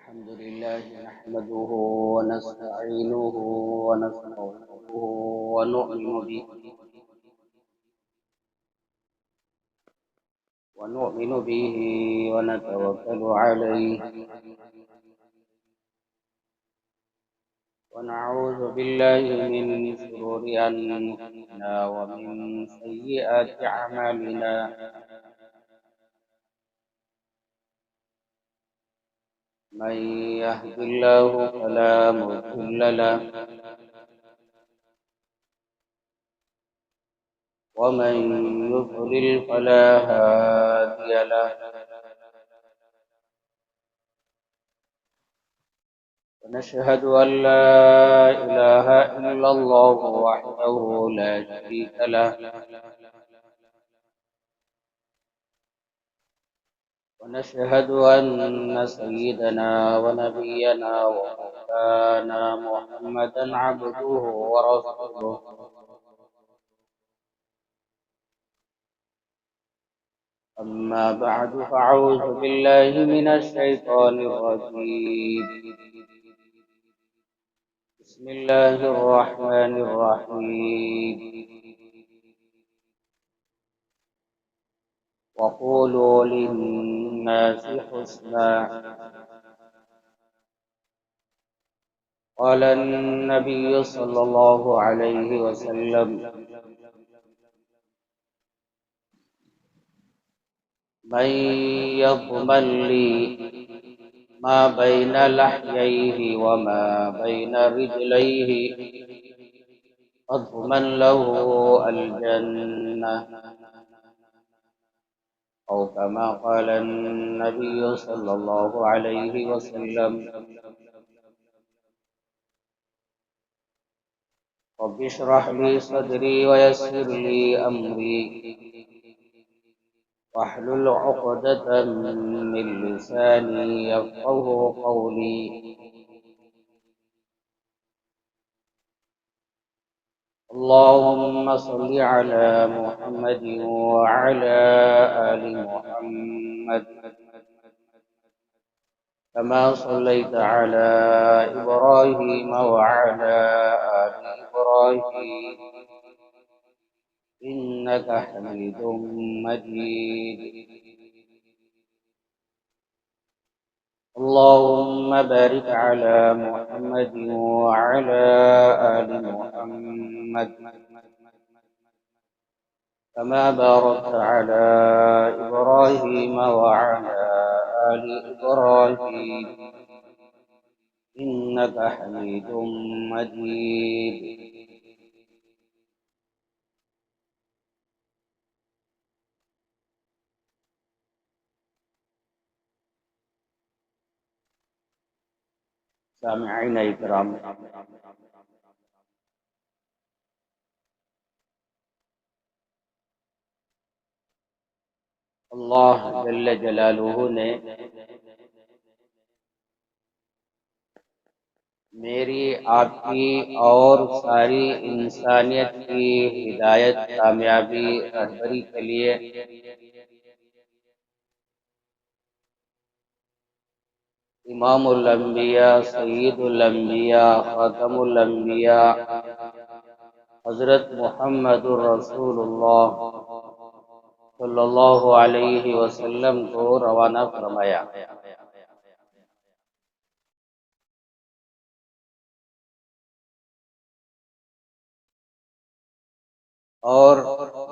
الحمد لله نحمده ونستعينه ونستغفره ونؤمن به ونتوكل عليه ونعوذ بالله من شرور أنفسنا ومن سيئات أعمالنا. من يهد الله فلا مضل له ومن يضلل فلا هادي له. ونشهد أن لا إله إلا الله وحده لا شريك له. ونشهد أن سيدنا ونبينا ومولانا محمدا عبده ورسوله. أما بعد فأعوذ بالله من الشيطان الرجيم. بسم الله الرحمن الرحيم. وقولوا للناس حسنا. قال النبي صلى الله عليه وسلم: من يضمن لي ما بين لحييه وما بين رجليه أضمن له الجنة، أو كما قال النبي صلى الله عليه وسلم. رب اشرح لي صدري ويسر لي أمري واحلل عقدة من لساني يفقه قولي. اللهم صل على محمد وعلى آل محمد كما صليت على إبراهيم وعلى آل إبراهيم إنك حميد مجيد. اللهم بارك على محمد وعلى آل محمد كما باركت على إبراهيم وعلى آل إبراهيم إنك حميد مجيد. سامعین اکرام، اللہ جل جلالہ نے میری آپ کی اور ساری انسانیت کی ہدایت، کامیابی، رہبری کے لیے امام الانبیاء، سید الانبیاء، خاتم الانبیاء حضرت محمد الرسول اللہ صلی اللہ علیہ وسلم کو روانہ فرمایا۔ اور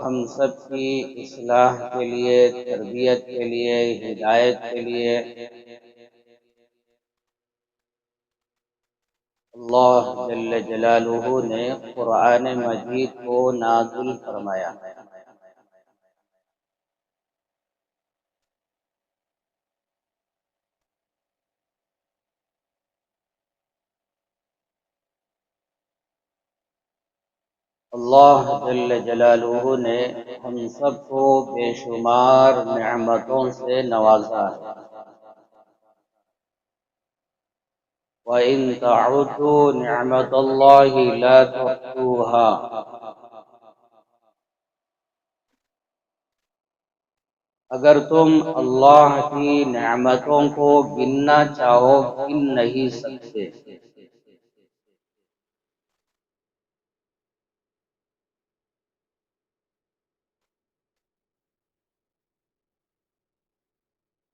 ہم سب کی اصلاح کے لیے، تربیت کے لیے، ہدایت کے لیے اللہ جل جلالہ نے قرآن مجید کو نازل فرمایا۔ اللہ جل جلالہ نے ہم سب کو بے شمار نعمتوں سے نوازا ہے۔ وَإِن تَعُدُّوا نِعْمَةَ اللَّهِ لَا تُحْصُوهَا۔ اگر تم اللہ کی نعمتوں کو گننا چاہو گن نہیں سکتے۔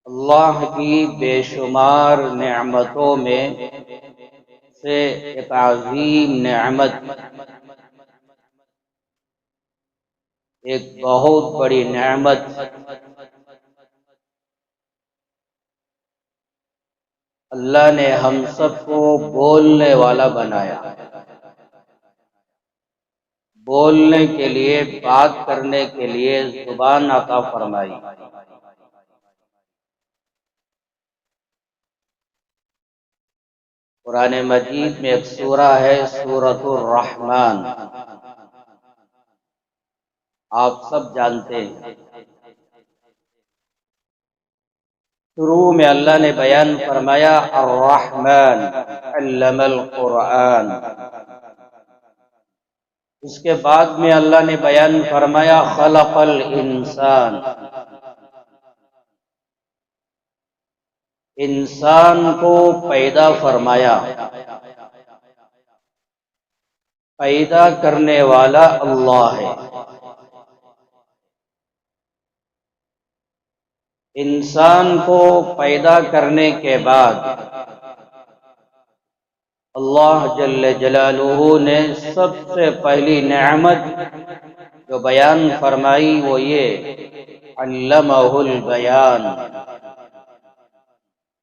اللہ کی بے شمار نعمتوں میں سے ایک عظیم نعمت، ایک بہت بڑی نعمت اللہ نے ہم سب کو بولنے والا بنایا، بولنے کے لیے، بات کرنے کے لیے زبان عطا فرمائی۔ قرآن مجید میں ایک سورہ ہے سورۃ الرحمن، آپ سب جانتے ہیں۔ شروع میں اللہ نے بیان فرمایا الرحمن علم القرآن، اس کے بعد میں اللہ نے بیان فرمایا خلق الانسان، انسان کو پیدا فرمایا، پیدا کرنے والا اللہ ہے۔ انسان کو پیدا کرنے کے بعد اللہ جل جلالہ نے سب سے پہلی نعمت جو بیان فرمائی وہ یہ علمہ البیان،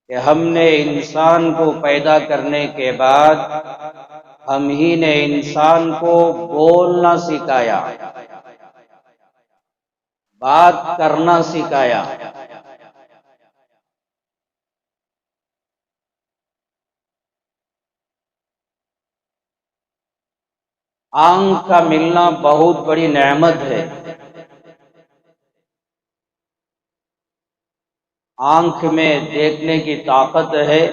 کہ ہم نے انسان کو پیدا کرنے کے بعد ہم ہی نے انسان کو بولنا سکھایا، بات کرنا سکھایا۔ آنکھ کا ملنا بہت بڑی نعمت ہے۔ آنکھ میں دیکھنے کی طاقت ہے،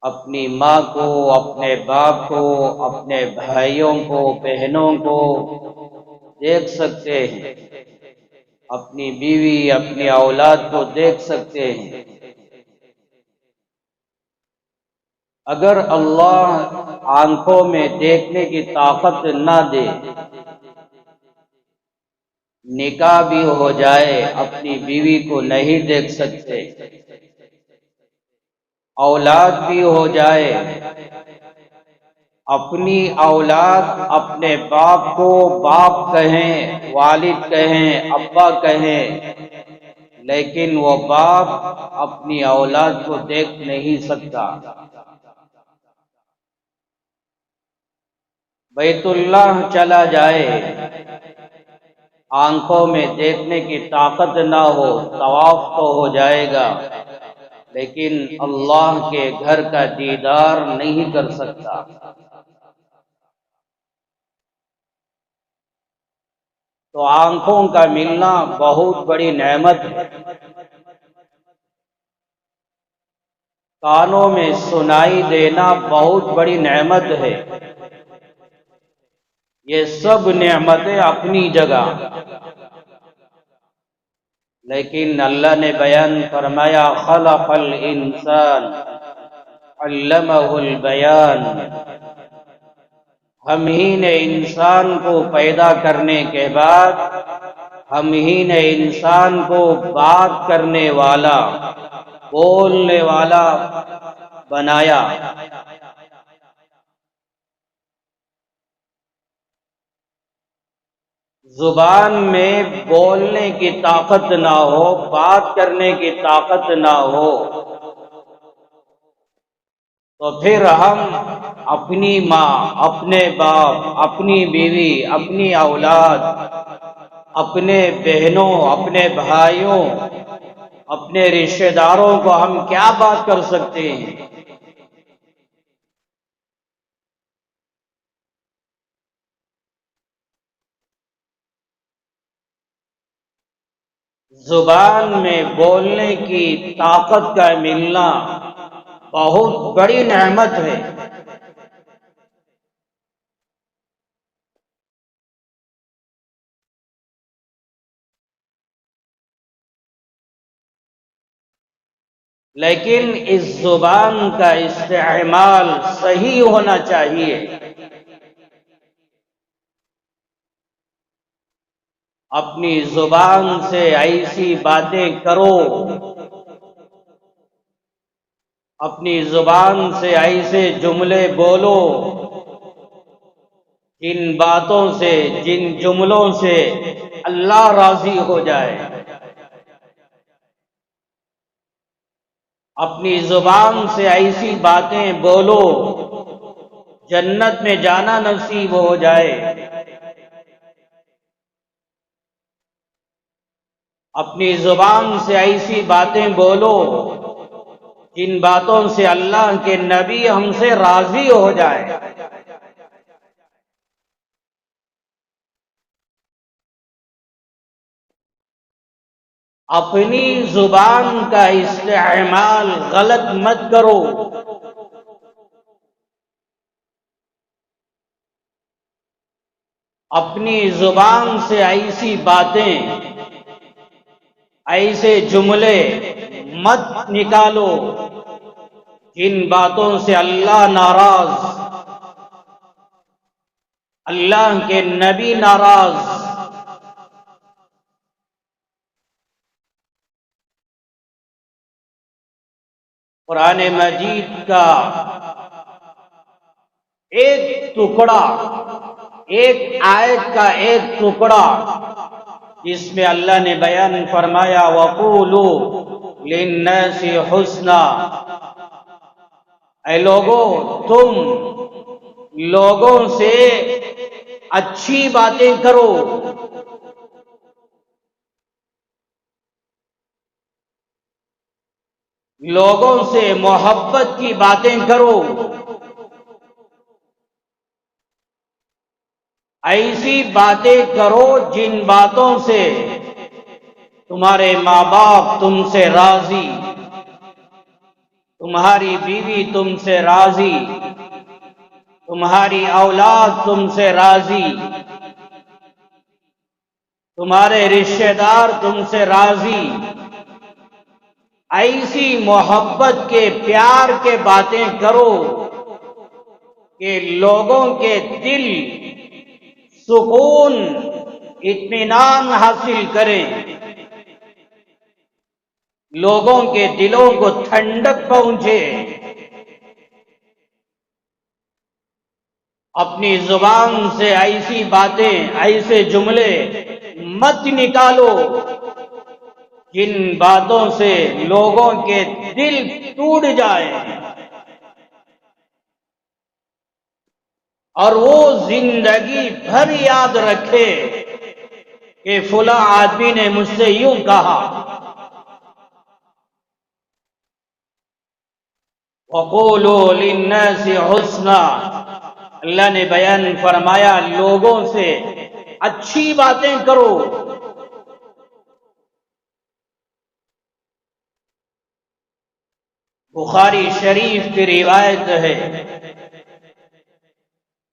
اپنی ماں کو، اپنے باپ کو، اپنے بھائیوں کو، بہنوں کو دیکھ سکتے ہیں، اپنی بیوی، اپنی اولاد کو دیکھ سکتے ہیں۔ اگر اللہ آنکھوں میں دیکھنے کی طاقت نہ دے، نکاح بھی ہو جائے اپنی بیوی کو نہیں دیکھ سکتے، اولاد بھی ہو جائے، اپنی اولاد اپنے باپ کو باپ کہیں، والد کہیں، ابا کہیں، لیکن وہ باپ اپنی اولاد کو دیکھ نہیں سکتا۔ بیت اللہ چلا جائے، آنکھوں میں دیکھنے کی طاقت نہ ہو، طواف تو ہو جائے گا لیکن اللہ کے گھر کا دیدار نہیں کر سکتا۔ تو آنکھوں کا ملنا بہت بڑی نعمت ہے۔ کانوں میں سنائی دینا بہت بڑی نعمت ہے۔ یہ سب نعمتیں اپنی جگہ، لیکن اللہ نے بیان فرمایا خلق الانسان علمہ البیان، ہم ہی نے انسان کو پیدا کرنے کے بعد ہم ہی نے انسان کو بات کرنے والا، بولنے والا بنایا۔ زبان میں بولنے کی طاقت نہ ہو، بات کرنے کی طاقت نہ ہو، تو پھر ہم اپنی ماں، اپنے باپ، اپنی بیوی، اپنی اولاد، اپنے بہنوں، اپنے بھائیوں، اپنے رشتہ داروں کو ہم کیا بات کر سکتے ہیں؟ زبان میں بولنے کی طاقت کا ملنا بہت بڑی نعمت ہے۔ لیکن اس زبان کا استعمال صحیح ہونا چاہیے۔ اپنی زبان سے ایسی باتیں کرو، اپنی زبان سے ایسے جملے بولو جن باتوں سے، جن جملوں سے اللہ راضی ہو جائے۔ اپنی زبان سے ایسی باتیں بولو جنت میں جانا نصیب ہو جائے۔ اپنی زبان سے ایسی باتیں بولو جن باتوں سے اللہ کے نبی ہم سے راضی ہو جائے۔ اپنی زبان کا استعمال غلط مت کرو۔ اپنی زبان سے ایسی باتیں، ایسے جملے مت نکالو جن باتوں سے اللہ ناراض، اللہ کے نبی ناراض۔ قرآن مجید کا ایک ٹکڑا، ایک آیت کا ایک ٹکڑا جس میں اللہ نے بیان فرمایا وَقُولُوا لِلنَّاسِ حُسْنًا، اے لوگوں تم لوگوں سے اچھی باتیں کرو، لوگوں سے محبت کی باتیں کرو، ایسی باتیں کرو جن باتوں سے تمہارے ماں باپ تم سے راضی، تمہاری بیوی تم سے راضی، تمہاری اولاد تم سے راضی، تمہارے رشتہ دار تم سے راضی۔ ایسی محبت کے، پیار کے باتیں کرو کہ لوگوں کے دل سکون، اطمینان حاصل کریں، لوگوں کے دلوں کو ٹھنڈک پہنچے۔ اپنی زبان سے ایسی باتیں، ایسے جملے مت نکالو جن باتوں سے لوگوں کے دل ٹوٹ جائے اور وہ زندگی بھر یاد رکھے کہ فلاں آدمی نے مجھ سے یوں کہا۔ وَقُولُوا لِلنَّاسِ حُسْنًا، اللہ نے بیان فرمایا لوگوں سے اچھی باتیں کرو۔ بخاری شریف کی روایت ہے،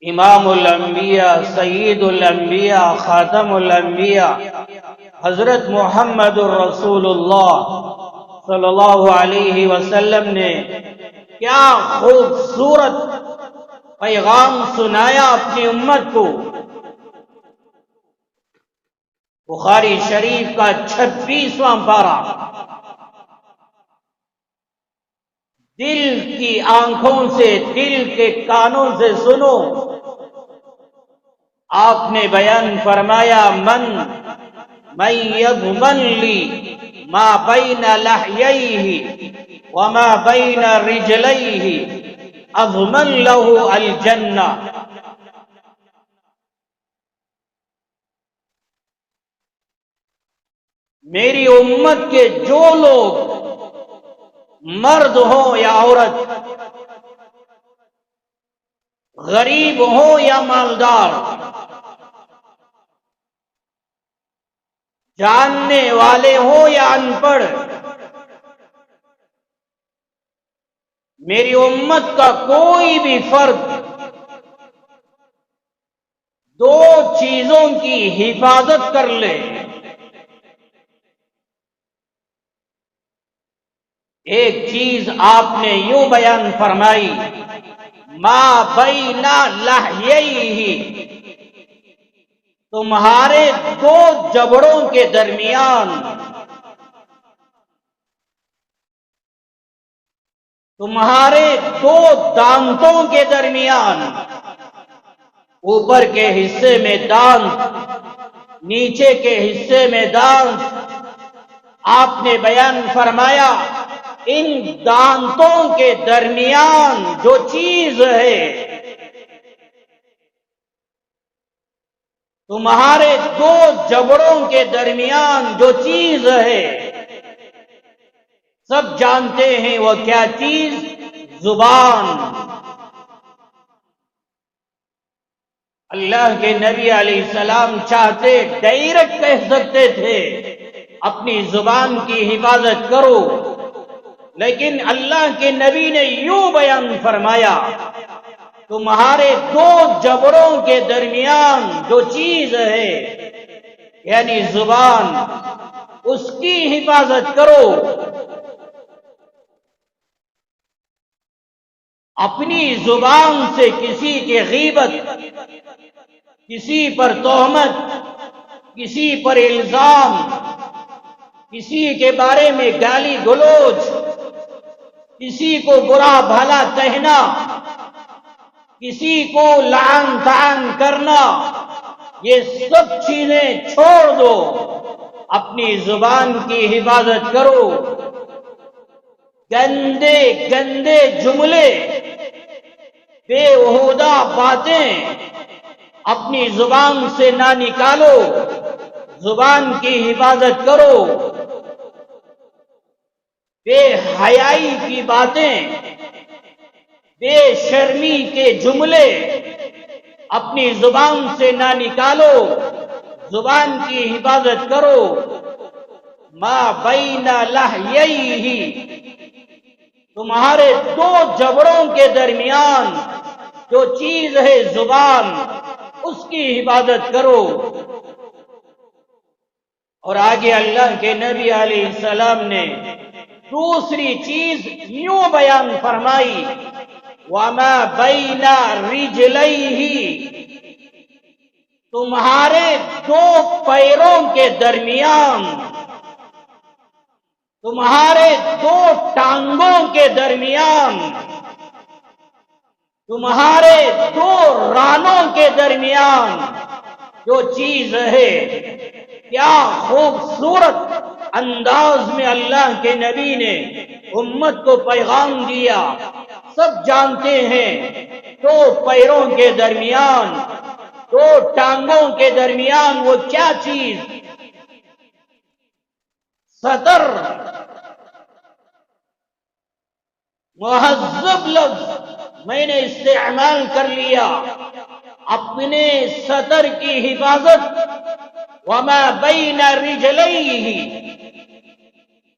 امام الانبیاء، سید الانبیاء، خاتم الانبیاء حضرت محمد الرسول اللہ صلی اللہ علیہ وسلم نے کیا خوبصورت پیغام سنایا اپنی امت کو۔ بخاری شریف کا 26واں پارہ، دل کی آنکھوں سے، دل کے کانوں سے سنو۔ آپ نے بیان فرمایا من یضمن لی ما بین لحییہ وما بین رجلیہ اضمن لہ الجنہ۔ میری امت کے جو لوگ، مرد ہو یا عورت، غریب ہو یا مالدار، جاننے والے ہو یا ان پڑھ، میری امت کا کوئی بھی فرد دو چیزوں کی حفاظت کر لے، ایک چیز آپ نے یوں بیان فرمائی، ما بین لحییہ، تمہارے دو جبڑوں کے درمیان، تمہارے دو دانتوں کے درمیان، اوپر کے حصے میں دانت، نیچے کے حصے میں دانت، آپ نے بیان فرمایا ان دانتوں کے درمیان جو چیز ہے، تمہارے دو جبڑوں کے درمیان جو چیز ہے، سب جانتے ہیں وہ کیا چیز؟ زبان۔ اللہ کے نبی علیہ السلام چاہتے ڈائریکٹ کہہ سکتے تھے اپنی زبان کی حفاظت کرو، لیکن اللہ کے نبی نے یوں بیان فرمایا تمہارے دو جبڑوں کے درمیان جو چیز ہے، یعنی زبان، اس کی حفاظت کرو۔ اپنی زبان سے کسی کی غیبت، کسی پر تہمت، کسی پر الزام، کسی کے بارے میں گالی گلوچ، کسی کو برا بھلا کہنا، کسی کو لعن طعن کرنا، یہ سب چیزیں چھوڑ دو، اپنی زبان کی حفاظت کرو۔ گندے گندے جملے، بےہودہ باتیں اپنی زبان سے نہ نکالو، زبان کی حفاظت کرو۔ بے حیائی کی باتیں، بے شرمی کے جملے اپنی زبان سے نہ نکالو، زبان کی حفاظت کرو۔ ما بین لحییہ، تمہارے دو جبڑوں کے درمیان جو چیز ہے زبان، اس کی حفاظت کرو۔ اور آگے اللہ کے نبی علیہ السلام نے دوسری چیز یوں بیان فرمائی، وَمَا بَيْنَ رِجْلَيْهِ، تمہارے دو پیروں کے درمیان، تمہارے دو ٹانگوں کے درمیان، تمہارے دو رانوں کے درمیان جو چیز ہے۔ کیا خوبصورت انداز میں اللہ کے نبی نے امت کو پیغام دیا۔ سب جانتے ہیں دو پیروں کے درمیان، دو ٹانگوں کے درمیان وہ کیا چیز؟ سطر۔ مہذب لفظ میں نے استعمال کر لیا، اپنے سطر کی حفاظت۔ وما بین رجلیہ،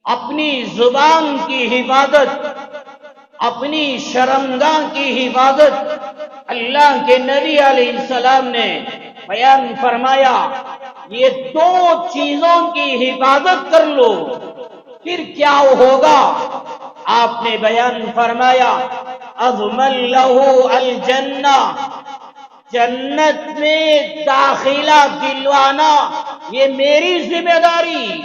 اپنی زبان کی حفاظت، اپنی شرمگاہ کی حفاظت۔ اللہ کے نبی علیہ السلام نے بیان فرمایا یہ دو چیزوں کی حفاظت کر لو، پھر کیا ہوگا؟ آپ نے بیان فرمایا اضمن لہ الجنہ، جنت میں داخلہ دلوانا یہ میری ذمہ داری۔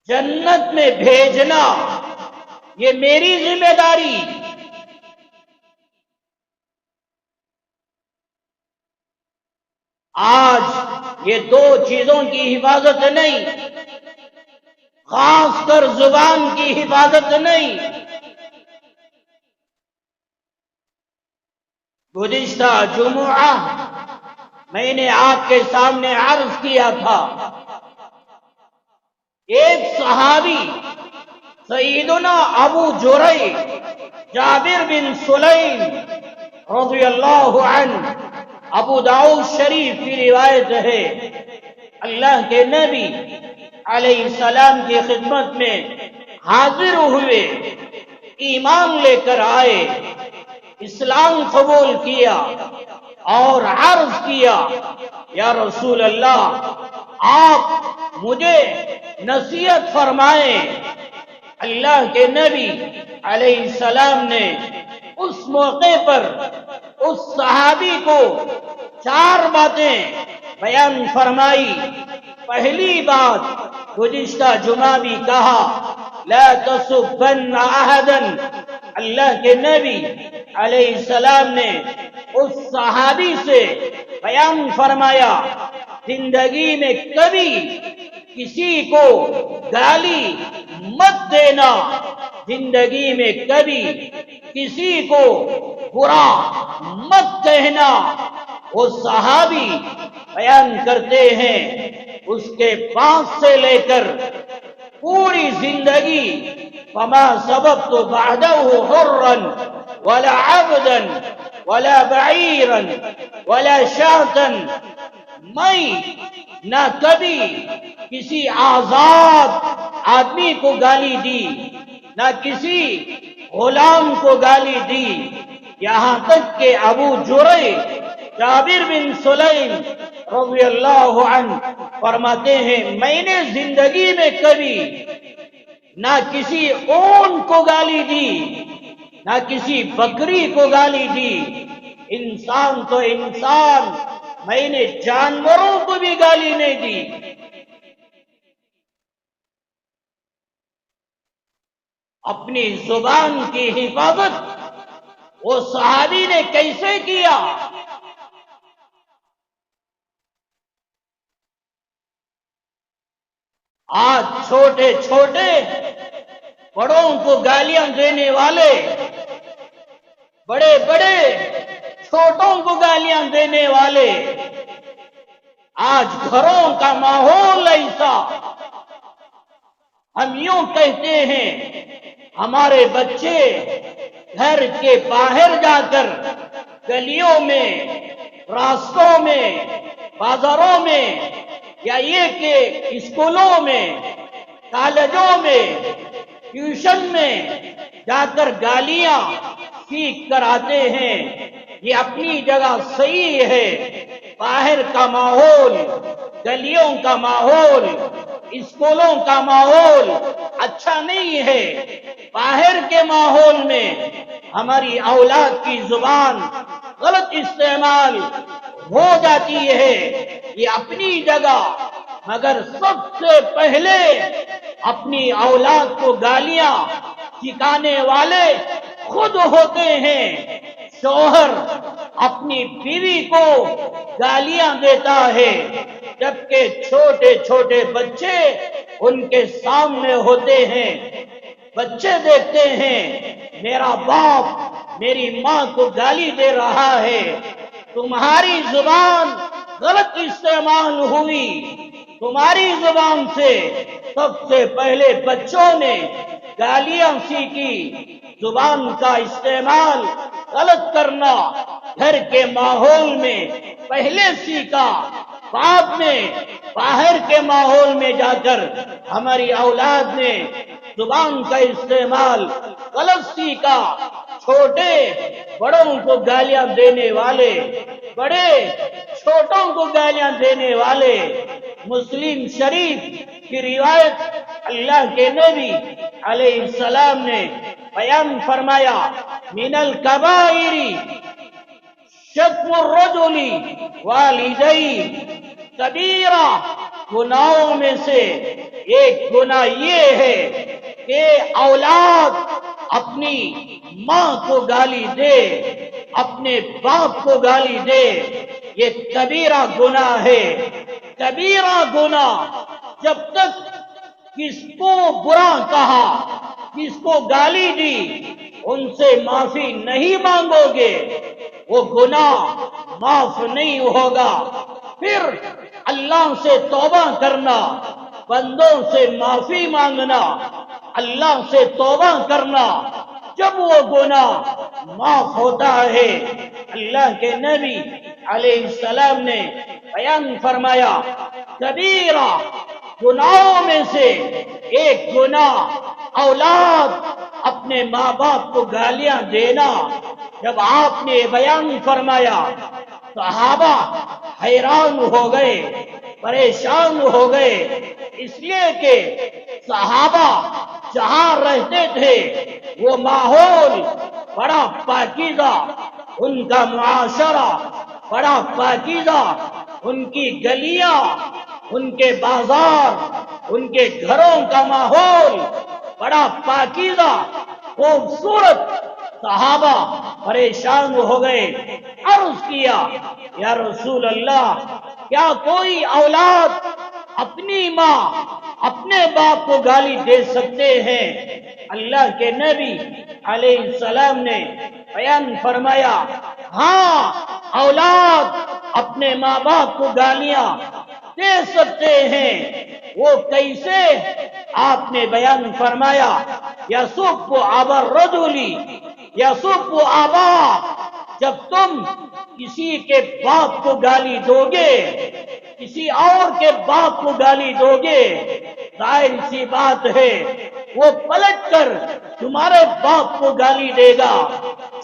جنت میں بھیجنا یہ میری ذمہ داری۔ آج یہ دو چیزوں کی حفاظت نہیں، خاص کر زبان کی حفاظت نہیں۔ گزشتہ جمعہ میں نے آپ کے سامنے عرض کیا تھا، ایک صحابی سیدنا ابو جریح جابر بن سلیم رضی اللہ عنہ، ابو داؤد شریف کی روایت ہے، اللہ کے نبی علیہ السلام کی خدمت میں حاضر ہوئے، ایمان لے کر آئے، اسلام قبول کیا اور عرض کیا یا رسول اللہ آپ مجھے نصیحت فرمائیں۔ اللہ کے نبی علیہ السلام نے اس موقع پر اس صحابی کو 4 باتیں بیان فرمائی۔ پہلی بات گزشتہ جمعہ بھی کہا، لا تسبن احدا۔ اللہ کے نبی علیہ السلام نے اس صحابی سے بیان فرمایا، زندگی میں کبھی کسی کو گالی مت دینا، زندگی میں کبھی کسی کو برا مت کہنا۔ وہ صحابی بیان کرتے ہیں اس کے پاس سے لے کر پوری زندگی، فما سببت بعده حرا ولا عبدا ولا بعیرا ولا شاتا، میں نہ کبھی کسی آزاد آدمی کو گالی دی، نہ کسی غلام کو گالی دی، یہاں تک کہ ابو جريح جابر بن سلیم رضی اللہ عنہ فرماتے ہیں، میں نے زندگی میں کبھی نہ کسی اونٹ کو گالی دی، نہ کسی بکری کو گالی دی، انسان تو انسان، میں نے جانوروں کو بھی گالی نہیں دی۔ اپنی زبان کی حفاظت وہ صحابی نے کیسے کیا؟ آج چھوٹے چھوٹے بڑوں کو گالیاں دینے والے، بڑے بڑے چھوٹوں کو گالیاں دینے والے، آج گھروں کا ماحول ایسا، ہم یوں کہتے ہیں ہمارے بچے گھر کے باہر جا کر گلیوں میں، راستوں میں، بازاروں میں، یا یہ کہ اسکولوں میں، کالجوں میں، ٹیوشن میں جا کر گالیاں سیکھ کر آتے ہیں۔ یہ اپنی جگہ صحیح ہے، باہر کا ماحول، گلیوں کا ماحول، اسکولوں کا ماحول اچھا نہیں ہے۔ باہر کے ماحول میں ہماری اولاد کی زبان غلط استعمال ہو جاتی ہے، یہ اپنی جگہ، مگر سب سے پہلے اپنی اولاد کو گالیاں سکھانے والے خود ہوتے ہیں۔ شوہر اپنی بیوی کو گالیاں دیتا ہے، جبکہ چھوٹے چھوٹے بچے ان کے سامنے ہوتے ہیں، بچے دیکھتے ہیں میرا باپ میری ماں کو گالی دے رہا ہے، تمہاری زبان غلط استعمال ہوئی، تمہاری زبان سے سب سے پہلے بچوں نے گالیاں سیکھی۔ زبان کا استعمال غلط کرنا گھر کے ماحول میں پہلے سیکھا، بعد میں باہر کے ماحول میں جا کر ہماری اولاد نے زبان کا استعمال غلط سیکھا۔ چھوٹے بڑوں کو گالیاں دینے والے، بڑے چھوٹوں کو گالیاں دینے والے۔ مسلم شریف کی روایت، اللہ کے نبی علیہ السلام نے بیان فرمایا، من الکبائر شتم الرجل والدیہ، کبیرہ گناہوں میں سے ایک گناہ یہ ہے کہ اولاد اپنی ماں کو گالی دے، اپنے باپ کو گالی دے، یہ کبیرہ گناہ ہے۔ کبیرہ گناہ، جب تک کس کو برا کہا، کس کو گالی دی، ان سے معافی نہیں مانگو گے، وہ گناہ معاف نہیں ہوگا۔ پھر اللہ سے توبہ کرنا، بندوں سے معافی مانگنا، اللہ سے توبہ کرنا، جب وہ گناہ معاف ہوتا ہے۔ اللہ کے نبی علیہ السلام نے بیان فرمایا، کبیرہ گناہوں میں سے ایک گناہ اولاد اپنے ماں باپ کو گالیاں دینا۔ جب آپ نے بیان فرمایا، صحابہ حیران ہو گئے، پریشان ہو گئے، اس لیے کہ صحابہ جہاں رہتے تھے وہ ماحول بڑا پاکیزہ، ان کا معاشرہ بڑا پاکیزہ، ان کی گلیاں، ان کے بازار، ان کے گھروں کا ماحول بڑا پاکیزہ خوبصورت۔ صحابہ پریشان ہو گئے، عرض کیا یا رسول اللہ، کیا کوئی اولاد اپنی ماں اپنے باپ کو گالی دے سکتے ہیں؟ اللہ کے نبی علیہ السلام نے بیان فرمایا، ہاں اولاد اپنے ماں باپ کو گالیاں دے سکتے ہیں۔ وہ کیسے؟ آپ نے بیان فرمایا، یسب ابا الرجل یسب ابا، جب تم کسی کے باپ کو گالی دو گے، کسی اور کے باپ کو گالی دو گے، ظاہر سی بات ہے وہ پلٹ کر تمہارے باپ کو گالی دے گا۔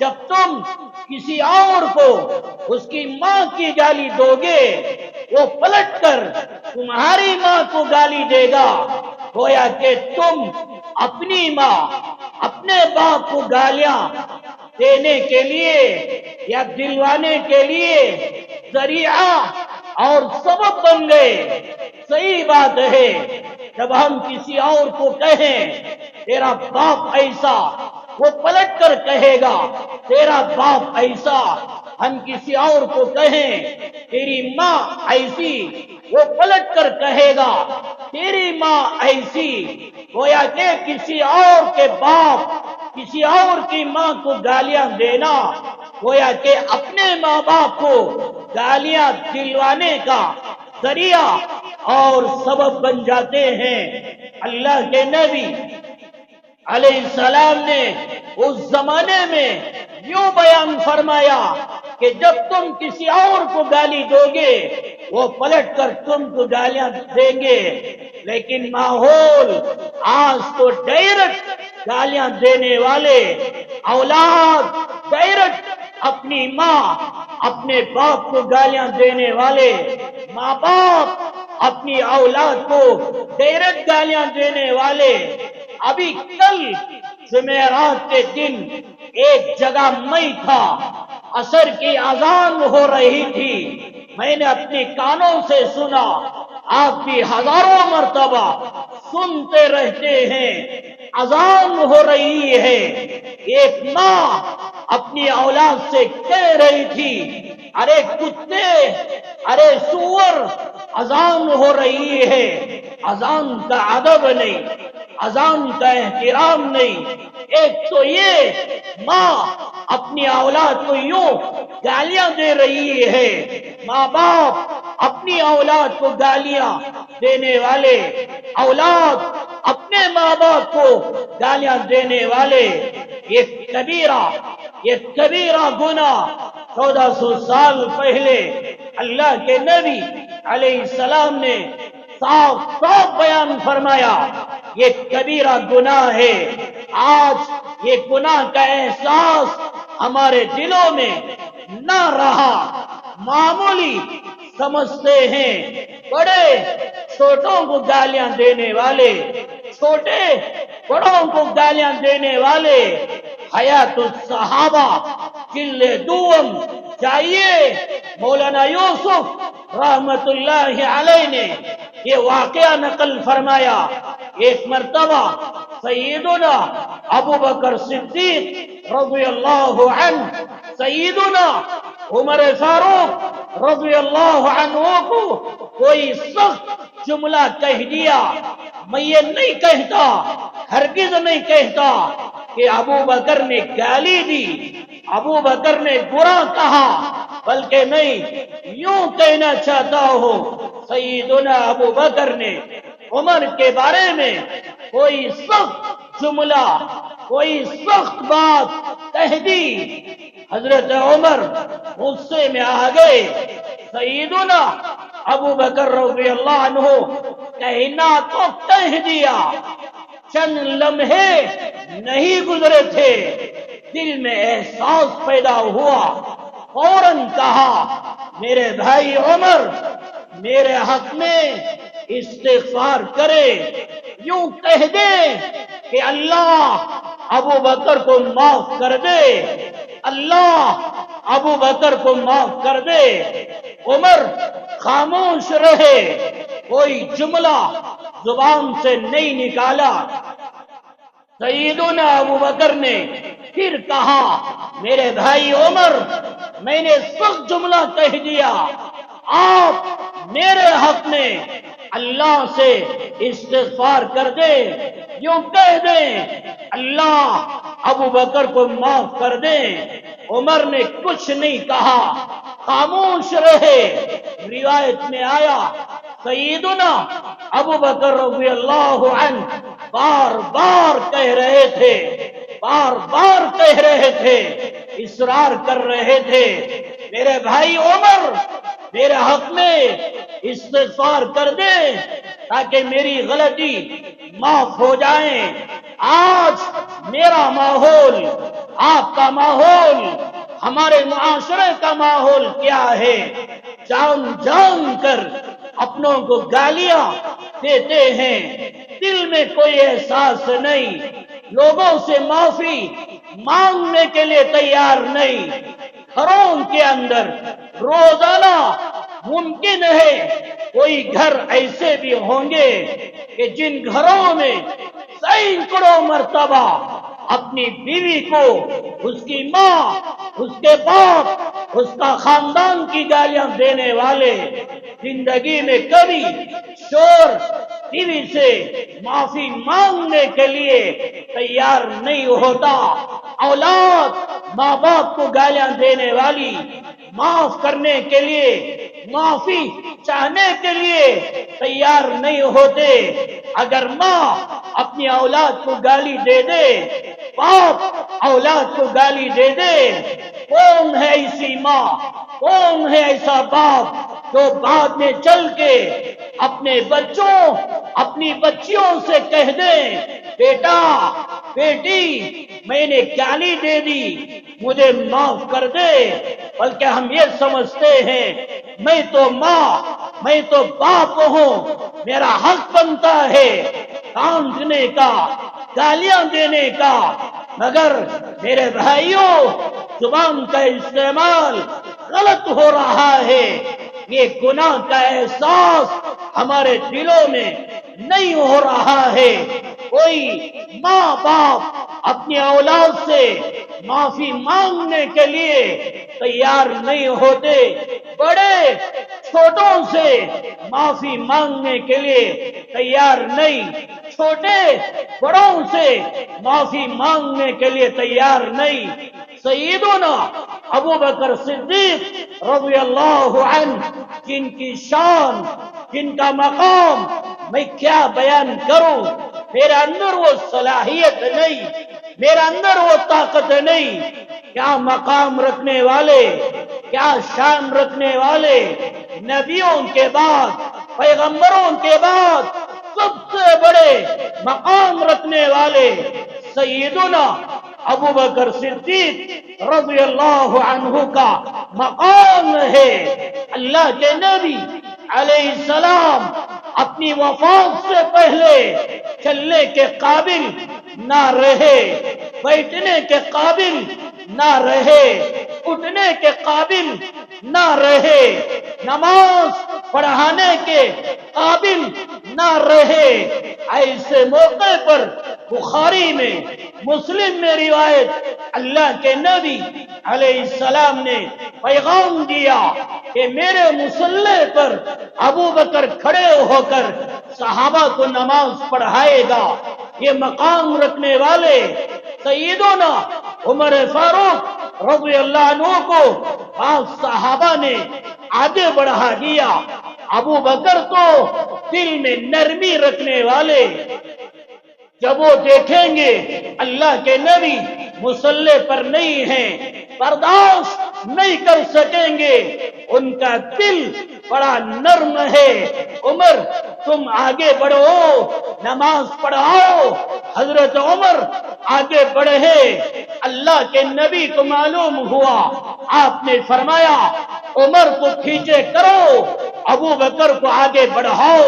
جب تم کسی اور کو اس کی ماں کی گالی دو گے، وہ پلٹ کر تمہاری ماں کو گالی دے گا۔ گویا کہ تم اپنی ماں اپنے باپ کو گالیاں دینے کے لیے یا دلوانے کے لیے ذریعہ اور سبب بن گئے۔ صحیح بات ہے، جب ہم کسی اور کو کہیں تیرا باپ ایسا، وہ پلٹ کر کہے گا تیرا باپ ایسا۔ ہم کسی اور کو کہیں تیری ماں ایسی، وہ پلٹ کر کہے گا تیری ماں ایسی۔ گویا کہ کسی اور کے باپ، کسی اور کی ماں کو گالیاں دینا، گویا کہ اپنے ماں باپ کو گالیاں دلوانے کا ذریعہ اور سبب بن جاتے ہیں۔ اللہ کے نبی علیہ السلام نے اس زمانے میں یوں بیان فرمایا کہ جب تم کسی اور کو گالی دو گے، وہ پلٹ کر تم کو گالیاں دیں گے۔ لیکن ماحول آج تو ڈائریکٹ گالیاں دینے والے، اولاد ڈائریکٹ اپنی ماں اپنے باپ کو گالیاں دینے والے، ماں باپ اپنی اولاد کو ڈائریکٹ گالیاں دینے والے۔ ابھی کل جمعرات کے دن ایک جگہ میں تھا، عصر کی اذان ہو رہی تھی، میں نے اپنے کانوں سے سنا، آپ بھی ہزاروں مرتبہ سنتے رہتے ہیں، اذان ہو رہی ہے، ایک ماں اپنی اولاد سے کہہ رہی تھی، ارے کتے، ارے سور، اذان ہو رہی ہے۔ اذان کا ادب نہیں، اذان کا احترام نہیں۔ ایک تو یہ ماں اپنی اولاد کو یوں گالیاں دے رہی ہے، ماں باپ اپنی اولاد کو گالیاں دینے والے، اولاد اپنے ماں باپ کو گالیاں دینے والے، یہ کبیرہ گناہ 1400 سال پہلے اللہ کے نبی علیہ السلام نے صاف صاف بیان فرمایا، یہ کبیرہ گناہ ہے۔ آج یہ گناہ کا احساس ہمارے دلوں میں نہ رہا، معمولی سمجھتے ہیں۔ بڑے چھوٹوں کو گالیاں دینے والے، چھوٹے بڑوں کو گالیاں دینے والے۔ حیات الصحابہ جلد دوم جائیے، مولانا یوسف رحمت اللہ علیہ نے یہ واقعہ نقل فرمایا۔ ایک مرتبہ سیدنا ابو بکر صدیق رضی اللہ عنہ، سیدنا عمر فاروق رضی اللہ عنہ کو کوئی سخت جملہ کہہ دیا۔ میں یہ نہیں کہتا، ہرگز نہیں کہتا کہ ابو بکر نے گالی دی، ابو بکر نے برا کہا، بلکہ میں یوں کہنا چاہتا ہوں، سیدنا ابو بکر نے عمر کے بارے میں کوئی سخت جملہ، کوئی سخت بات کہہ دی۔ حضرت عمر غصے میں آ گئے۔ سیدنا ابو بکر رضی اللہ عنہ کہنا تو کہہ دیا، چند لمحے نہیں گزرے تھے، دل میں احساس پیدا ہوا، فوراً کہا، میرے بھائی عمر، میرے حق میں استغفار کرے، یوں کہہ دے کہ اللہ ابو بکر کو معاف کر دے، اللہ ابو بکر کو معاف کر دے۔ عمر خاموش رہے، کوئی جملہ زبان سے نہیں نکالا۔ سیدنا ابو بکر نے پھر کہا، میرے بھائی عمر، میں نے سخت جملہ کہہ دیا، آپ میرے حق میں اللہ سے استغفار کر دے، یوں کہہ دیں اللہ ابو بکر کو معاف کر دیں۔ عمر نے کچھ نہیں کہا، خاموش رہے۔ روایت میں آیا سیدنا ابو بکر رضی اللہ عنہ بار بار کہہ رہے تھے، بار بار کہہ رہے تھے، اصرار کر رہے تھے، میرے بھائی عمر میرے حق میں استغفار کر دے تاکہ میری غلطی معاف ہو جائیں۔ آج میرا ماحول، آپ کا ماحول، ہمارے معاشرے کا ماحول کیا ہے؟ جان جان کر اپنوں کو گالیاں دیتے ہیں، دل میں کوئی احساس نہیں، لوگوں سے معافی مانگنے کے لیے تیار نہیں۔ گھروں کے اندر روزانہ ممکن ہے کوئی گھر ایسے بھی ہوں گے کہ جن گھروں میں سینکڑوں مرتبہ اپنی بیوی کو، اس کی ماں، اس کے باپ، اس کا خاندان کی گالیاں دینے والے زندگی میں کبھی شور بیوی سے معافی مانگنے کے لیے تیار نہیں ہوتا۔ اولاد ماں باپ کو گالیاں دینے والی معاف کرنے کے لیے، معافی چاہنے کے لیے تیار نہیں ہوتے۔ اگر ماں اپنی اولاد کو گالی دے دے، باپ اولاد کو گالی دے دے، کون ہے ایسی ماں، کون ہے ایسا باپ جو بعد میں چل کے اپنے بچوں، اپنی بچیوں سے کہہ دیں، بیٹا بیٹی میں نے گالی دے دی، مجھے معاف کر دے۔ بلکہ ہم یہ سمجھتے ہیں میں تو ماں، میں تو باپ ہوں، میرا حق بنتا ہے ڈانٹنے کا، گالیاں دینے کا۔ مگر میرے بھائیوں، زبان کا استعمال غلط ہو رہا ہے، یہ گناہ کا احساس ہمارے دلوں میں نہیں ہو رہا ہے۔ کوئی ماں باپ اپنی اولاد سے معافی مانگنے کے لیے تیار نہیں ہوتے، بڑے چھوٹوں سے معافی مانگنے کے لیے تیار نہیں، چھوٹے بڑوں سے معافی مانگنے کے لیے تیار نہیں۔ سیدنا ابو بکر صدیق رضی اللہ عنہ، جن کی شان، جن کا مقام میں کیا بیان کروں، میرے اندر وہ صلاحیت نہیں، میرے اندر وہ طاقت نہیں۔ کیا مقام رکھنے والے، کیا شان رکھنے والے، نبیوں کے بعد، پیغمبروں کے بعد سب سے بڑے مقام رکھنے والے سیدنا ابو بکر صدیق رضی اللہ عنہ کا مقام ہے۔ اللہ کے نبی علیہ السلام اپنی وفات سے پہلے چلنے کے قابل نہ رہے، بیٹھنے کے قابل نہ رہے، اٹھنے کے قابل نہ رہے، نماز پڑھانے کے قابل نہ رہے۔ ایسے موقع پر بخاری میں، مسلم میں روایت، اللہ کے نبی علیہ السلام نے پیغام دیا کہ میرے مصلی پر ابو بکر کھڑے ہو کر صحابہ کو نماز پڑھائے گا۔ یہ مقام رکھنے والے سیدنا عمر فاروق رضی اللہ عنہ کو بعض صحابہ نے آگے بڑھا دیا۔ ابو بکر تو دل میں نرمی رکھنے والے، جب وہ دیکھیں گے اللہ کے نبی مصلی پر نہیں ہیں، برداشت نہیں کر سکیں گے، ان کا دل بڑا نرم ہے۔ عمر تم آگے بڑھو، نماز پڑھاؤ۔ حضرت عمر آگے بڑھے، اللہ کے نبی کو معلوم ہوا، آپ نے فرمایا عمر کو پیچھے کرو، ابو بکر کو آگے بڑھاؤ،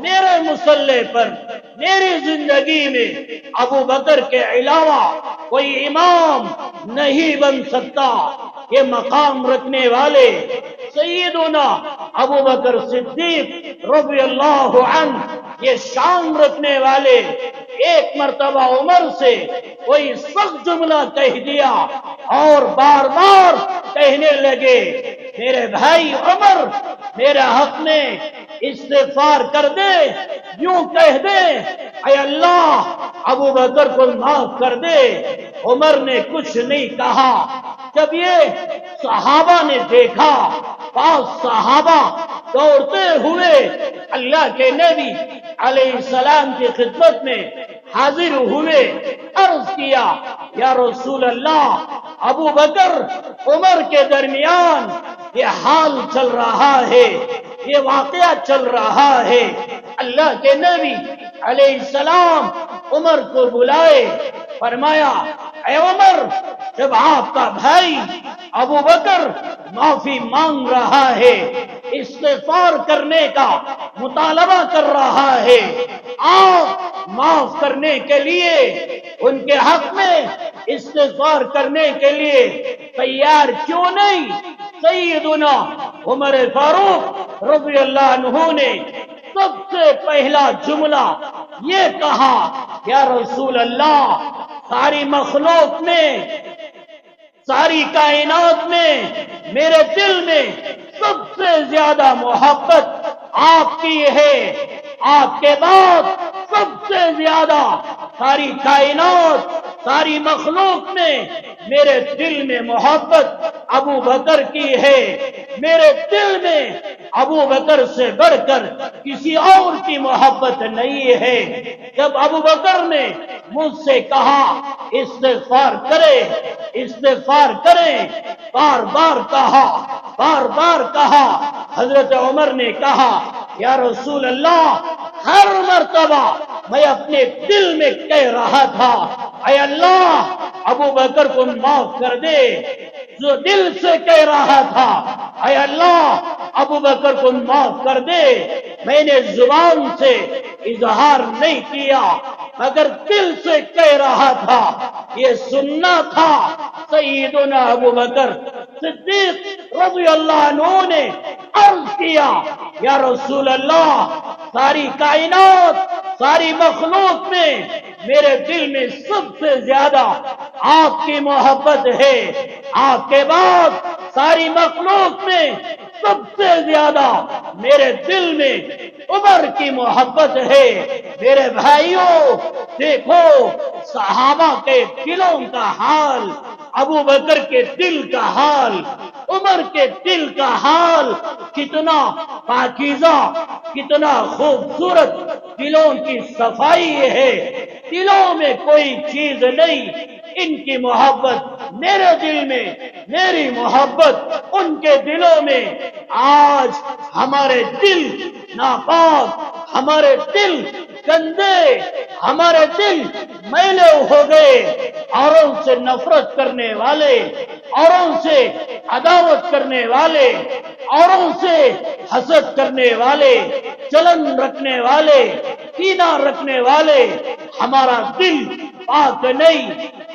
میرے مسلح پر، میری زندگی میں ابو بکر کے علاوہ کوئی امام نہیں بن سکتا۔ یہ مقام رکھنے والے سیدنا ابو بکر صدیق رضی اللہ عنہ، یہ شان رکھنے والے ایک مرتبہ عمر سے کوئی سخت جملہ کہہ دیا اور بار بار کہنے لگے، میرے بھائی عمر میرے حق میں استغفار کر دے، یوں کہہ دے اے اللہ ابو بکر کو معاف کر دے۔ عمر نے کچھ نہیں کہا۔ جب یہ صحابہ نے دیکھا، 5 صحابہ دوڑتے ہوئے اللہ کے نبی علیہ السلام کی خدمت میں حاضر ہوئے، عرض کیا یا رسول اللہ، ابو بکر عمر کے درمیان یہ حال چل رہا ہے، یہ واقعہ چل رہا ہے۔ اللہ کے نبی علیہ السلام عمر کو بلائے، فرمایا اے عمر، جب آپ کا بھائی ابو بکر معافی مانگ رہا ہے، استغفار کرنے کا مطالبہ کر رہا ہے، آپ معاف کرنے کے لیے ان کے حق میں استغفار کرنے کے لیے تیار کیوں نہیں؟ سیدنا عمر فاروق رضی اللہ عنہ نے سب سے پہلا جملہ یہ کہا، یا رسول اللہ، ساری مخلوق میں، ساری کائنات میں میرے دل میں سب سے زیادہ محبت آپ کی ہے، آپ کے بعد سب سے زیادہ ساری کائنات، ساری مخلوق میں میرے دل میں محبت ابو بکر کی ہے، میرے دل میں ابو بکر سے بڑھ کر کسی اور کی محبت نہیں ہے۔ جب ابو بکر نے مجھ سے کہا استغفار کرے، استغفار کریں، بار بار کہا، بار بار کہا، حضرت عمر نے کہا یا رسول اللہ، ہر مرتبہ میں اپنے دل میں کہہ رہا تھا اے اللہ ابو بکر کو معاف کر دے، جو دل سے کہہ رہا تھا اے اللہ ابو بکر کو معاف کر دے، میں نے زبان سے اظہار نہیں کیا مگر دل سے کہہ رہا تھا، یہ سننا تھا۔ سیدنا ابو بکر صدیق رضی اللہ عنہ نے عرض کیا یا رسول اللہ، ساری کائنات، ساری مخلوق میں میرے دل میں سب سے زیادہ آپ کی محبت ہے، آپ کے بعد ساری مخلوق میں سب سے زیادہ میرے دل میں عمر کی محبت ہے۔ میرے بھائیوں، دیکھو صحابہ کے دلوں کا حال، ابو بکر کے دل کا حال، عمر کے دل کا حال، کتنا پاکیزہ، کتنا خوبصورت دلوں کی صفائی ہے، دلوں میں کوئی چیز نہیں، ان کی محبت میرے دل میں، میری محبت ان کے دلوں میں۔ آج ہمارے دل ناپاک، ہمارے دل گندے، ہمارے دل میلے ہو گئے، اوروں سے نفرت کرنے والے، اوروں سے عداوت کرنے والے، اوروں سے حسد کرنے والے، جلن رکھنے والے، کینہ رکھنے والے۔ ہمارا دل پاک نہیں،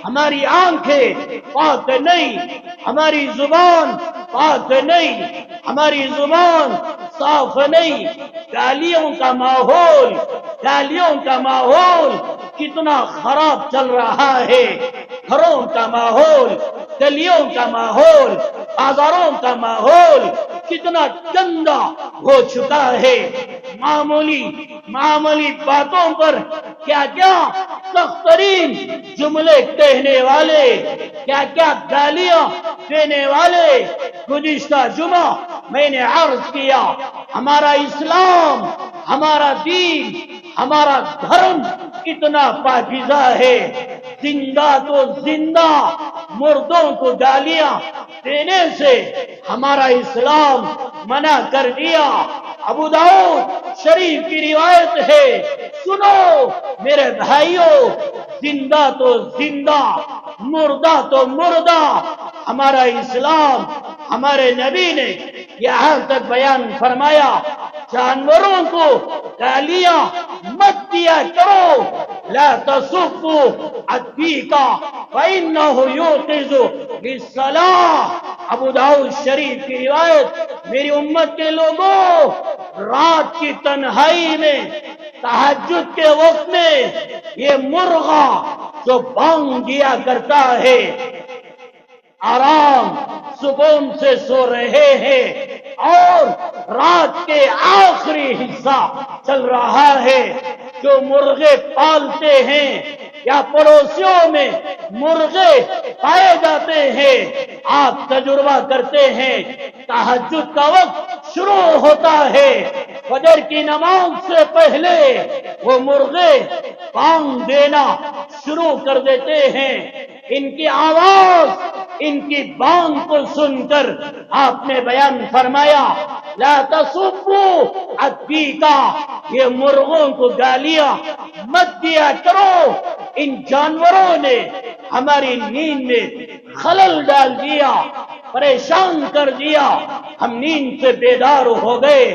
ہماری آنکھیں پاک نہیں، ہماری زبان پاک نہیں، ہماری زبان صاف نہیں۔ گالیوں کا ماحول، گالیوں کا ماحول کتنا خراب چل رہا ہے، گھروں کا ماحول، گلیوں کا ماحول، بازاروں کا ماحول کتنا گندا ہو چکا ہے۔ معمولی باتوں پر کیا کیا سخت ترین جملے کہنے والے، کیا کیا گالیاں دینے والے۔ گزشتہ جمعہ میں نے عرض کیا ہمارا اسلام، ہمارا دین، ہمارا دھرم اتنا پاکیزہ ہے، زندہ تو زندہ، مردوں کو گالیاں دینے سے ہمارا اسلام منع کر دیا۔ ابو داؤد شریف کی روایت ہے، سنو میرے بھائیوں، زندہ تو زندہ، مردہ تو مردہ، ہمارا اسلام، ہمارے نبی نے یہاں تک بیان فرمایا جانوروں کو گالیاں مت دیا کرو، لا تسبوا الدیک فإنہ یوقظ للصلاۃ۔ ابو داؤد شریف کی روایت۔ میری امت کے لوگوں، رات کی تنہائی میں، تہجد کے وقت میں، یہ مرغا جو بانگ دیا کرتا ہے، آرام سکون سے سو رہے ہیں، اور رات کے آخری حصہ چل رہا ہے۔ جو مرغے پالتے ہیں یا پڑوسیوں میں مرغے پائے جاتے ہیں، آپ تجربہ کرتے ہیں، تہجد کا وقت شروع ہوتا ہے، فجر کی نماز سے پہلے وہ مرغے بانگ دینا شروع کر دیتے ہیں۔ ان کی آواز، ان کی بانگ کو سن کر آپ نے بیان فرمایا لا تسبوا الدیک، یہ مرغوں کو گالیاں مت دیا کرو۔ ان جانوروں نے ہماری نیند میں خلل ڈال دیا، پریشان کر دیا، ہم نیند سے بیدار ہو گئے،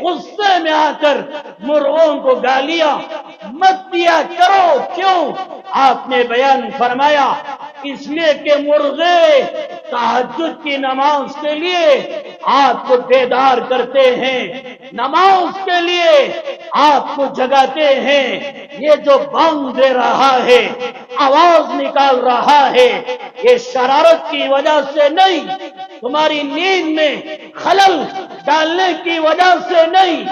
غصے میں آ کر مرغوں کو گالیاں مت دیا کرو۔ کیوں؟ آپ نے بیان فرمایا اس لیے کہ مرغے تہجد کی نماز کے لیے آپ کو بیدار کرتے ہیں، نماز کے لیے آپ کو جگاتے ہیں۔ یہ جو بانگ دے رہا ہے، آواز نکال رہا ہے، یہ شرارت کی وجہ سے نہیں، تمہاری نیند میں خلل ڈالنے کی وجہ سے نہیں،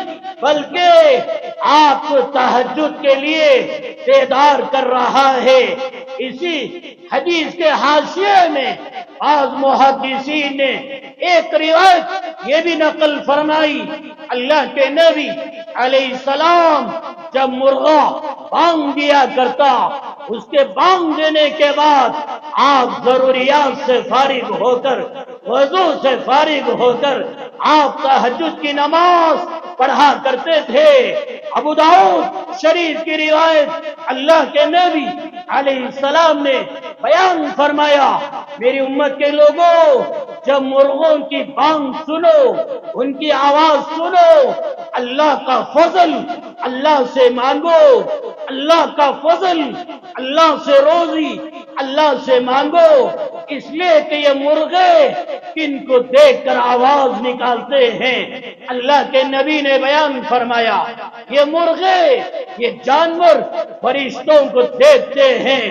بلکہ آپ کو تہجد کے لیے بیدار کر رہا ہے۔ اسی حدیث کے حاشیے میں بعض محدثین نے ایک روایت یہ بھی نقل فرمائی، اللہ کے نبی علیہ السلام جب مرغا بانگ دیا کرتا، اس کے بانگ دینے کے بعد آپ ضروریات سے فارغ ہو کر، وضو سے فارغ ہو کر آپ تہجد کی نماز پڑھا کرتے تھے۔ ابو داؤد شریف کی روایت، اللہ کے نبی علیہ السلام نے بیان فرمایا میری امت کے لوگوں، جب مرغوں کی بانگ سنو، ان کی آواز سنو، اللہ کا فضل اللہ سے مانگو، اللہ کا فضل اللہ سے روزی اللہ سے مانگو، اس لیے کہ یہ مرغے کن کو دیکھ کر آواز نکالتے ہیں۔ اللہ کے نبی نے بیان فرمایا یہ مرغے، یہ جانور فرشتوں کو دیکھتے ہیں،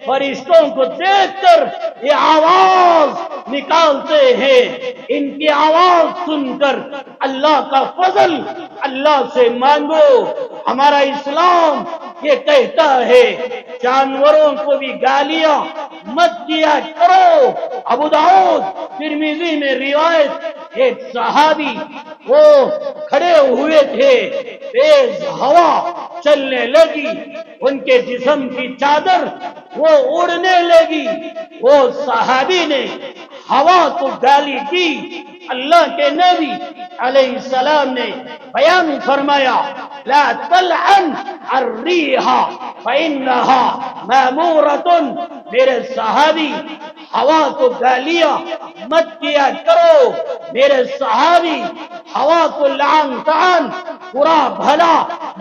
فرشتوں کو دیکھ کر یہ آواز نکالتے ہیں۔ ان کی آواز سن کر اللہ کا فضل اللہ سے مانگو۔ ہمارا اسلام یہ کہتا ہے جانوروں کو بھی گالیاں مت دیا کرو۔ ابو داؤد ترمذی میں روایت، ایک صحابی وہ کھڑے ہوئے تھے، تیز ہوا چلنے لگی، ان کے جسم کی چادر وہ اڑنے لگی، وہ صحابی نے ہوا کو گالی دی۔ اللہ کے نبی علیہ السلام نے بیان فرمایا لا تلعن الریح فإنها مأمورة، میرے صحابی ہوا کو گالیاں مت کیا کرو، میرے صحابی ہوا کو لعن طعن برا بھلا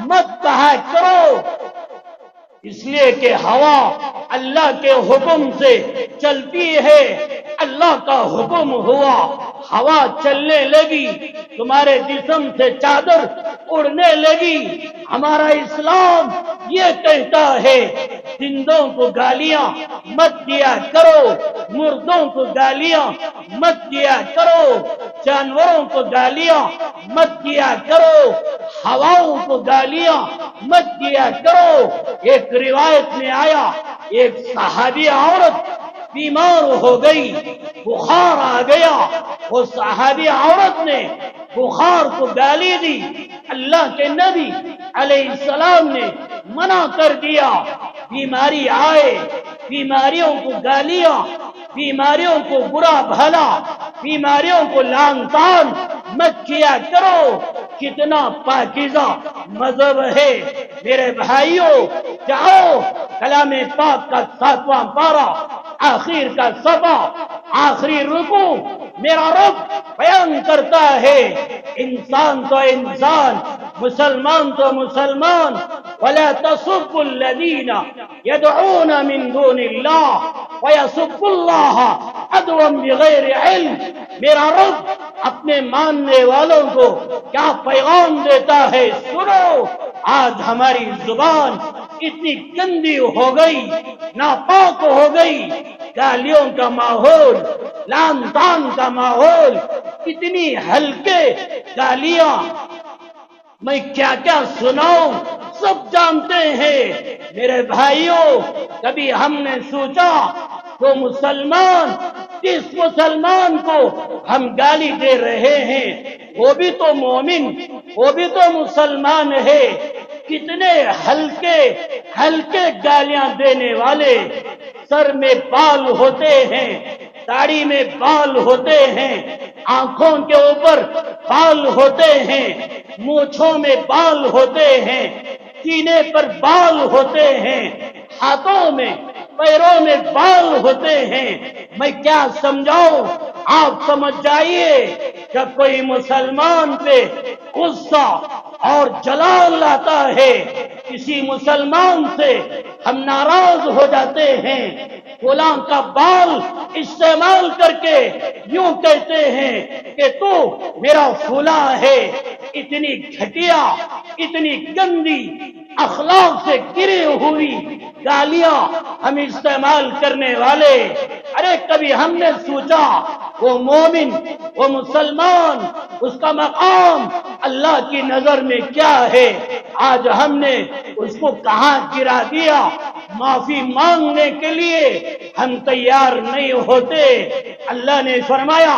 مت کہا کرو، اس لیے کہ ہوا اللہ کے حکم سے چلتی ہے۔ اللہ کا حکم ہوا، ہوا چلنے لگی، تمہارے جسم سے چادر اڑنے لگی۔ ہمارا اسلام یہ کہتا ہے زندوں کو گالیاں مت دیا کرو، مردوں کو گالیاں مت دیا کرو، جانوروں کو گالیاں مت دیا کرو، ہواؤں کو گالیاں مت دیا کرو۔ ایک روایت میں آیا ایک صحابی عورت بیمار ہو گئی، بخار آ گیا، وہ صحابی عورت نے بخار کو گالی دی، اللہ کے نبی علیہ السلام نے منع کر دیا۔ بیماری آئے، بیماریوں کو گالیاں، بیماریوں کو برا بھلا، بیماریوں کو لعن طعن مت کیا کرو۔ کتنا پاکیزہ مذہب ہے میرے بھائیوں، جاؤ کلام پاک کا 7واں پارہ، آخر کا صفحہ، آخری رکوع، میرا رب بیان کرتا ہے انسان تو انسان، مسلمان تو مسلمان، ولا تسبوا الذين يدعون من دون الله ويسبوا الله عدوا بغیر علم۔ میرا رب اپنے ماننے والوں کو کیا پیغام دیتا ہے سنو۔ آج ہماری زبان اتنی گندی ہو گئی، ناپاک ہو گئی، گالیوں کا ماحول، لعن طعن کا ماحول، اتنی ہلکے گالیاں، میں کیا کیا سناؤں، سب جانتے ہیں۔ میرے بھائیوں، کبھی ہم نے سوچا وہ مسلمان، جس مسلمان کو ہم گالی دے رہے ہیں وہ بھی تو مومن، وہ بھی تو مسلمان ہے، کتنے ہلکے ہلکے گالیاں دینے والے، سر میں بال ہوتے ہیں، داڑھی میں بال ہوتے ہیں، آنکھوں کے اوپر بال ہوتے ہیں، مونچھوں میں بال ہوتے ہیں، سینے پر بال ہوتے ہیں، ہاتھوں میں پیروں میں بال ہوتے ہیں۔ میں کیا سمجھاؤں، آپ سمجھ جائیے۔ جب کوئی مسلمان پہ غصہ اور جلال آتا ہے، کسی مسلمان سے ہم ناراض ہو جاتے ہیں، فلاں کا بال استعمال کر کے یوں کہتے ہیں کہ تو میرا فلاں ہے، اتنی گھٹیا، اتنی گندی اخلاق سے گری ہوئی گالیاں ہم استعمال کرنے والے۔ ارے کبھی ہم نے سوچا وہ مومن، وہ مسلمان، اس کا مقام اللہ کی نظر میں کیا ہے؟ آج ہم نے اس کو کہاں گرا دیا۔ معافی مانگنے کے لیے ہم تیار نہیں ہوتے۔ اللہ نے فرمایا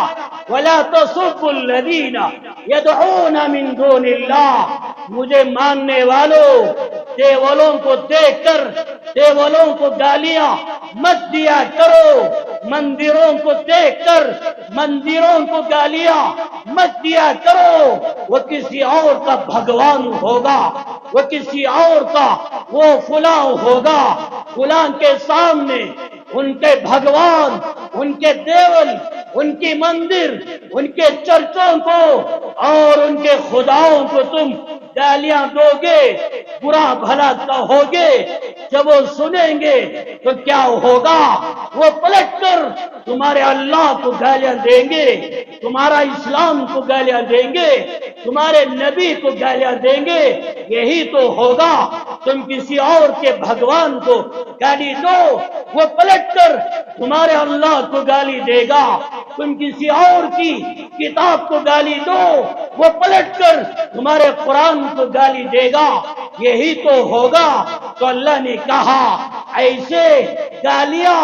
وَلَا تَسُبُّوا الَّذِينَ يَدْعُونَ مِن دُونِ اللَّهِ، مجھے ماننے والوں، دیولوں کو دیکھ کر دیولوں کو گالیاں مت دیا کرو، مندروں کو دیکھ کر مندروں کو گالیاں مت دیا کرو۔ وہ کسی اور کا بھگوان ہوگا، وہ کسی اور کا وہ فلاں ہوگا، فلاں کے سامنے ان کے بھگوان، ان کے دیول، ان کی مندر، ان کے چرچوں کو اور ان کے خداؤں کو تم گالیاں دو گے، برا بھلا کہو گے۔ جب وہ سنیں گے تو کیا ہوگا؟ وہ پلٹ کر تمہارے اللہ کو گالیاں دیں گے، تمہارا اسلام کو گالیاں دیں گے، تمہارے نبی کو گالیاں دیں گے۔ یہی تو ہوگا۔ تم کسی اور کے بھگوان کو گالی دو، وہ پلٹ کر تمہارے اللہ کو گالی دے گا۔ تم کسی اور کی کتاب کو گالی دو، وہ پلٹ کر تمہارے قرآن کو گالی دے گا۔ یہی تو ہوگا۔ تو اللہ نے کہا ایسے گالیاں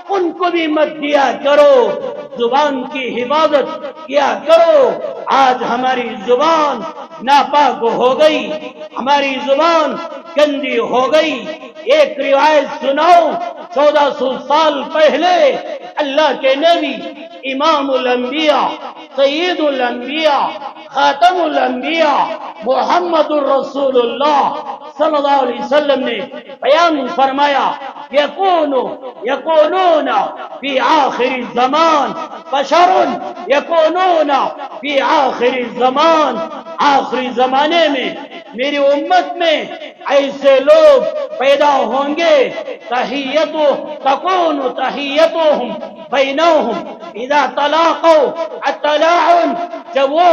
ان کو بھی مت دیا کرو، زبان کی حفاظت کیا کرو۔ آج ہماری زبان ناپاک ہو گئی، ہماری زبان گندی ہو گئی۔ ایک روایت سناؤ، 1400 سال پہلے اللہ کے نبی امام الانبیاء، سید الانبیاء، خاتم الانبیاء محمد الرسول اللہ صلی اللہ علیہ وسلم نے بیان فرمایا یکونون فی آخر الزمان بشر، یکونون فی آخر الزمان، آخری زمانے میں میری امت میں ایسے لوگ پیدا ہوں گے، تکون تحیتهم بینہم اذا تلاقوا التلاعن، جب وہ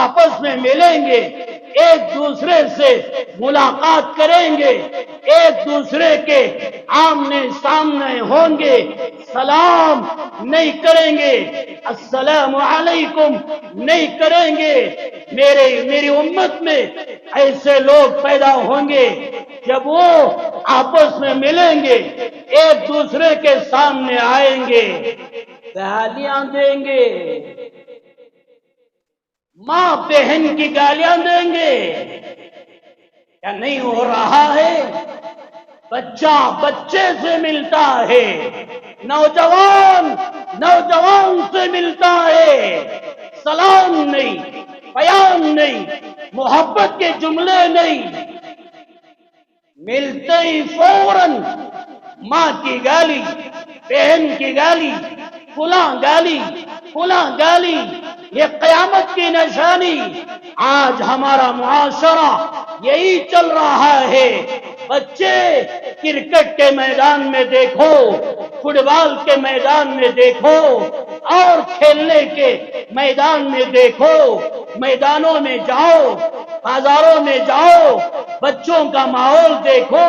آپس میں ملیں گے، ایک دوسرے سے ملاقات کریں گے، ایک دوسرے کے آمنے سامنے ہوں گے، سلام نہیں کریں گے، السلام علیکم نہیں کریں گے۔ میری امت میں ایسے لوگ پیدا ہوں گے، جب وہ آپس میں ملیں گے، ایک دوسرے کے سامنے آئیں گے، گالیاں دیں گے، ماں بہن کی گالیاں دیں گے۔ کیا نہیں ہو رہا ہے؟ بچہ بچے سے ملتا ہے، نوجوان نوجوان سے ملتا ہے، سلام نہیں، پیام نہیں، محبت کے جملے نہیں، ملتے ہی فوراً ماں کی گالی، بہن کی گالی، فلاں گالی، فلاں گالی، یہ قیامت کی نشانی. آج ہمارا معاشرہ یہی چل رہا ہے. بچے کرکٹ کے میدان میں دیکھو, فٹ بال کے میدان میں دیکھو, اور کھیلنے کے میدان میں دیکھو. میدانوں میں جاؤ, بازاروں میں جاؤ, بچوں کا ماحول دیکھو.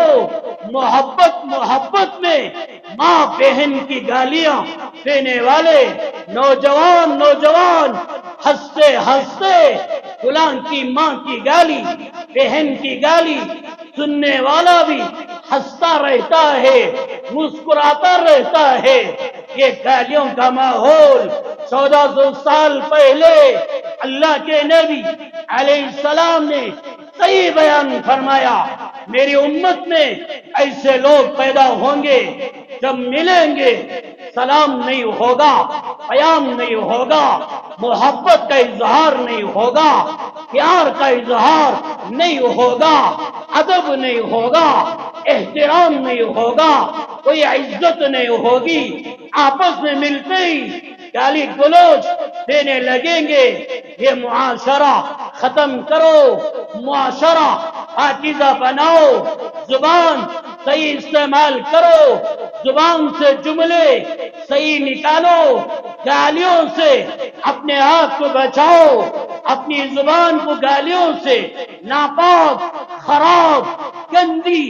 محبت میں ماں بہن کی گالیاں دینے والے نوجوان ہنستے ہنستے فلاں کی ماں کی گالی, بہن کی گالی سننے والا بھی ہنستا رہتا ہے, مسکراتا رہتا ہے. یہ گالیوں کا ماحول 1400 سال پہلے اللہ کے نبی علیہ السلام نے صحیح بیان فرمایا. میری امت میں ایسے لوگ پیدا ہوں گے جب ملیں گے سلام نہیں ہوگا, پیام نہیں ہوگا, محبت کا اظہار نہیں ہوگا, پیار کا اظہار نہیں ہوگا, ادب نہیں ہوگا, احترام نہیں ہوگا, کوئی عزت نہیں ہوگی. آپس میں ملتے ہی گالی گلوچ دینے لگیں گے. یہ معاشرہ ختم کرو, معاشرہ پاکیزہ بناؤ, زبان صحیح استعمال کرو, زبان سے جملے صحیح نکالو, گالیوں سے اپنے آپ کو بچاؤ, اپنی زبان کو گالیوں سے ناپاک, خراب, گندی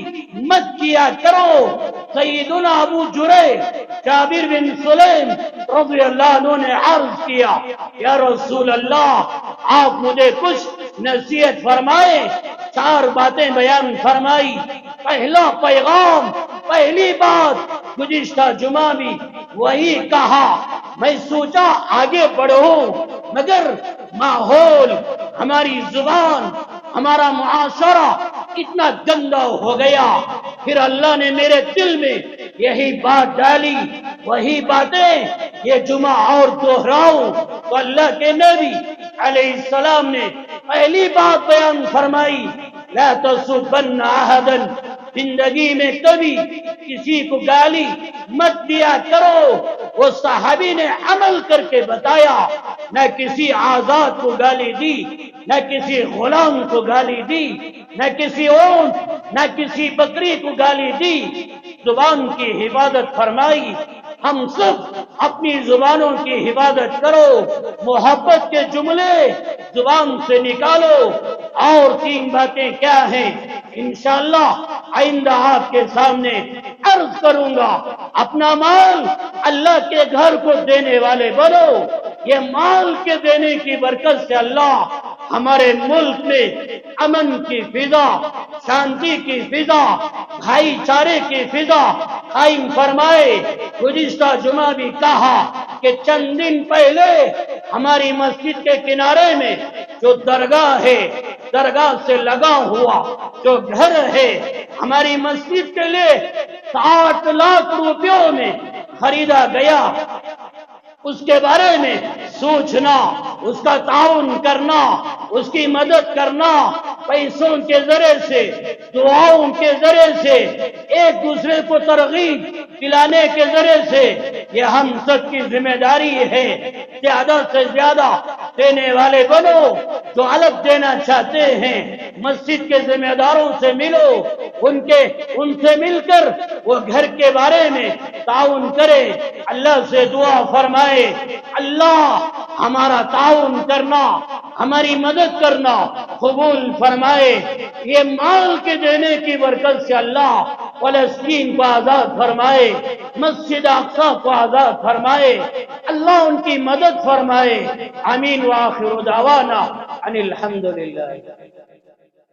مت کیا کرو. سیدنا ابو جریح جابر بن سلیم رضی اللہ عنہ نے عرض کیا, یا رسول اللہ آپ مجھے کچھ نصیحت فرمائے. 4 باتیں بیان فرمائی. پہلا پیغام, پہلی بات گزشتہ جمعہ بھی وہی کہا. میں سوچا آگے بڑھوں, مگر ماحول, ہماری زبان, ہمارا معاشرہ اتنا گندا ہو گیا. پھر اللہ نے میرے دل میں یہی بات ڈالی, وہی باتیں یہ جمعہ اور دوہراؤں. تو اللہ کے نبی علیہ السلام نے پہلی بات بیان فرمائی, لا تسبن احدا, زندگی میں کبھی کسی کو گالی مت دیا کرو. وہ صحابی نے عمل کر کے بتایا, نہ کسی آزاد کو گالی دی, نہ کسی غلام کو گالی دی, نہ کسی اونٹ, نہ کسی بکری کو گالی دی. زبان کی حفاظت فرمائی. ہم سب اپنی زبانوں کی حفاظت کرو, محبت کے جملے زبان سے نکالو. اور 3 باتیں کیا ہیں انشاءاللہ آئندہ آپ کے سامنے عرض کروں گا. اپنا مال اللہ کے گھر کو دینے والے بنو. یہ مال کے دینے کی برکت سے اللہ ہمارے ملک میں امن کی فضا, شانتی کی فضا, بھائی چارے کی فضا قائم فرمائے. گزشتہ جمعہ بھی کہا کہ چند دن پہلے ہماری مسجد کے کنارے میں جو درگاہ ہے, درگاہ سے لگا ہوا جو گھر ہے, ہماری مسجد کے لیے 60 لاکھ روپیوں میں خریدا گیا. اس کے بارے میں سوچنا, اس کا تعاون کرنا, اس کی مدد کرنا, پیسوں کے ذریعے سے, دعاؤں کے ذریعے سے, ایک دوسرے کو ترغیب دلانے کے ذریعے سے, یہ ہم سب کی ذمہ داری ہے. زیادہ سے زیادہ دینے والے بنو. جو الگ دینا چاہتے ہیں مسجد کے ذمہ داروں سے ملو, ان سے مل کر وہ گھر کے بارے میں تعاون کرے. اللہ سے دعا فرمائے, اللہ ہمارا تعاون کرنا, ہماری مدد کرنا قبول فرمائے. یہ مال کے دینے کی برکت سے اللہ فلسطین کو آزاد فرمائے, مسجد اقصی کو آزاد فرمائے, اللہ ان کی مدد فرمائے. آمین. وآخر دعوانا ان الحمدللہ.